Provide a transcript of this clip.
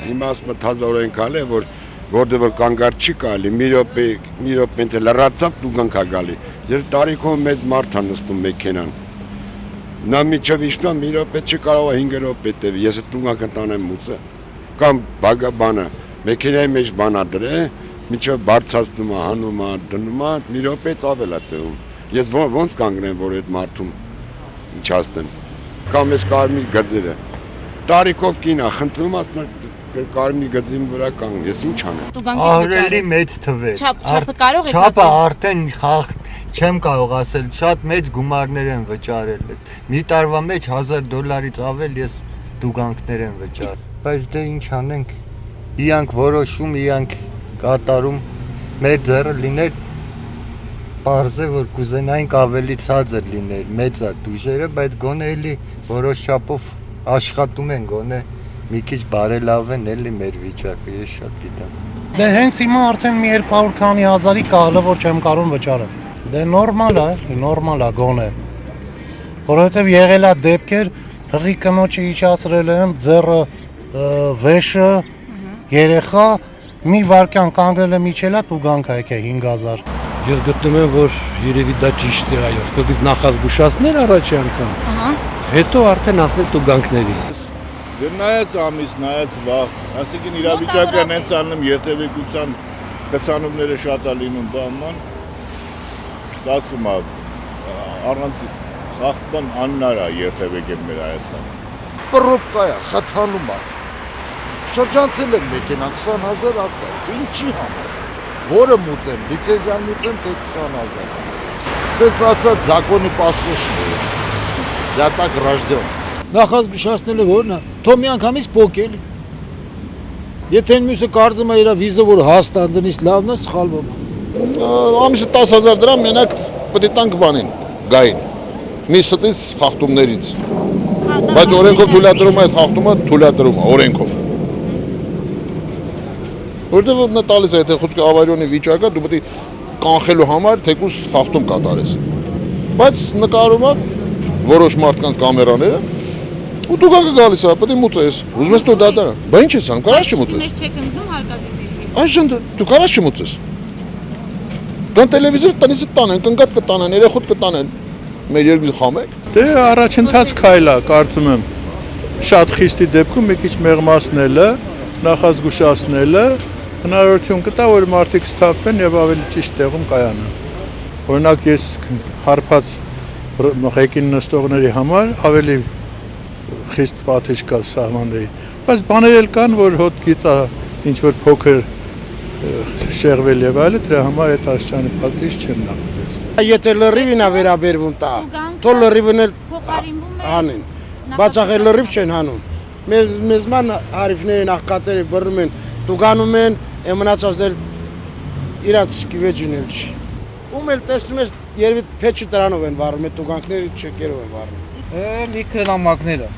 հիմա ասում թազորեն կալի, որտեղ որ կանգար չի գալի, մի րոպե ընդ լրացավ դուգան կա գալի։ Երբ տարիքով մեծ մարդ է նստում մեքենան։ Նա միջև իշտա մի րոպե չի կարող 5 րոպե տևի, ես դուգան կտանեմ մուծը։ Կամ բանը, մեքենայի մեջ բանա դրե, միջև բարձրացնում է, հանում է, դնում է, մի րոպեից ավել է տևում։ Ես ոնց կանգնեմ, որ այդ մարդում իջացնեմ։ Կամ ես կարմիր գծերը։ Տարիքով կին է, խնդրում ասում կարմիր գծին վրա կանգ, ես ինչ անեմ։ Ահրելի մեծ թվեր։ Չափը կարող եք ասել։ Չափը արդեն չեմ կարող ասել, շատ մեծ գումարներ են վճարել։ Մի տարվա մեջ $1000-ից ավել ես դուգանքներ են վճարել։ Բայց դե ինչ անենք։ Իրանք որոշում, իրանք կատարում, մեր ձեռը լիներ պարզ է, որ կուզենայինք ավելի ցածր լիներ, մեծ է դուժերը, բայց գոնե էլի որոշ չափով աշխատում են, գոնե մի քիչ բարելավեն էլի մեր վիճակը, ես շատ գիտեմ։ Դե հենց հիմա արդեն մի 200 քանի հազարի կաղլը, որ չեմ կարող վճարել։ Դե նորմալ է գոնե։ Որովհետև եղել է դեպքեր, հղի կնոջը իջացրել եմ, ձեռը վեշը, երեխա, մի վարկյան կանգնել եմ իջել է, տուգանք է եկե 5000։ Ես գտնում եմ, որ երևի դա ճիշտ է, այո, կգից նախազգուշացնել առաջի անգամ, հետո արդեն ասնել տուգանքների։ Դե նայած ամիս, նայած վաղ, այսինքն իրավիճակը հենց անում երթևեկության կցանումները շատ է լինում բանման, ստացվում է առանց խախտման անհնար է երթևեկել մեր Հայաստանը։ Պրոբկա է, խցանում է։ Շրջանցել եմ մեքենան 20000 ավտո, ինչի համար։ Որը մուծեմ, լիցենզիան մուծեմ, թե 20000։ Սենց ասած զակոնի պասպորտն է։ Դատակ ռաժդիոն։ Նախազգուշացնելը որն է, թող մի անգամից փոկել։ Եթե մյուսը կարծում է իր վիզը որ հաստատ դնից լավն է, սխալվում է։ Ամիսը 10000 դրամ մենակ պետք է տանք բանին, գային։ Մի ստից խախտումներից։ Բայց օրենքով թույլատրում է այդ խախտումը, թույլատրում է օրենքով։ Որտեղ նա տալիս է, եթե խոսքը ավարիոնի վիճակը, դու պետք է կանխելու համար թեկուզ խախտում կատարես։ Բայց նկարում է որոշ մարդկանց կամերաները, ու դու գալիս է, պետք է մուծես։ Ուզում ես դու դատարան։ Բա ինչ ես անում, կարաս չմուծես։ Մենք չեք ընդունում հարկադիր։ Այժմ դու կարաս չմուծես։ Կան տելևիզորը տնից տանեն, կնկատ կտանեն, երեխոտ կտանեն։ Մեր երկու խամեք։ Դե առաջընթաց քայլ է, կարծում եմ։ Շատ խիստի դեպքում մի քիչ մեղմացնելը, նախազգուշացնելը հնարավորություն կտա, որ մարդիկ սթափեն եւ ավելի ճիշտ տեղում կայանան։ Օրինակ ես հարբած ղեկին նստողների համար ավելի խիստ պատիժ կա սահմանների։ Բայց բաներ էլ կան, որ հոտքից ինչ որ փոքր շեղվել եւ այլը, դրա համար այդ աստիճանի պատիժ չեմ նախատեսել։ Եթե լրիվին է վերաբերվում տա, թող լրիվն էլ անեն։ Բացախել լրիվ չեն հանում։ Մեզ ման հարիվներին աղքատերը բռնում են, տուգանում են, մնացածներ իրաց կիվեջին էլ չի։ Ում էլ տեսնում ես երևի փեչի դրանով են վառում, այդ տուգանքները չեկերով են վառում։ Լիքը նամակները։